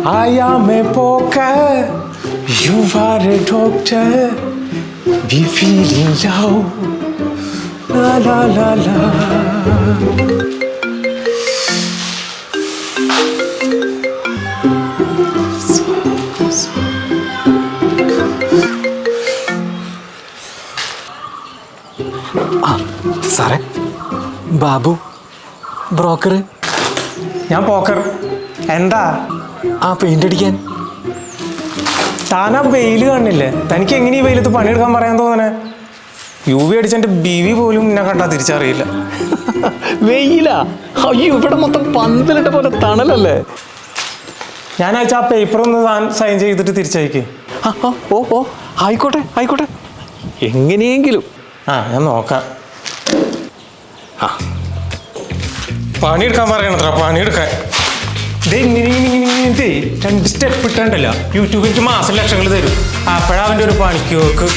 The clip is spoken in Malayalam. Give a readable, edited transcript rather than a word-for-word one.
I am a poker, you are a doctor, we feel in love, la la la la. സാറേ, ബാബു ബ്രോക്കർ. ഞാൻ പോക്കർ. എന്താ? ആ പെയിന്റ് അടിക്കാൻ. താനാ വെയിൽ കാണില്ലേ? തനിക്ക് എങ്ങനെ ഈ വെയിലത്ത് പണിയെടുക്കാൻ പറയാൻ തോന്നണേ? UV അടിച്ചെൻ്റെ BV പോലും എന്നെ കണ്ടാൽ തിരിച്ചറിയില്ല. വെയിലാ? അയ്യോ, ഇവിടെ മൊത്തം പന്തലിട്ട പോലെ തണലല്ലേ. ഞാൻ അയച്ച ആ പേപ്പർ ഒന്ന് താൻ സൈൻ ചെയ്തിട്ട് തിരിച്ചയക്കേ. ഓ ആയിക്കോട്ടെ ആയിക്കോട്ടെ, എങ്ങനെയെങ്കിലും. ഞാൻ നോക്കാം. പണിയെടുക്കാൻ പറയണത്ര, പണിയെടുക്കാൻ. ഇതെങ്ങനെ 2 സ്റ്റെപ്പ് ഇട്ടണ്ടല്ല, യൂട്യൂബ് എനിക്ക് മാസം ലക്ഷങ്ങൾ തരും. അപ്പോഴാ അവൻ്റെ ഒരു പണിക്ക് നോക്ക്.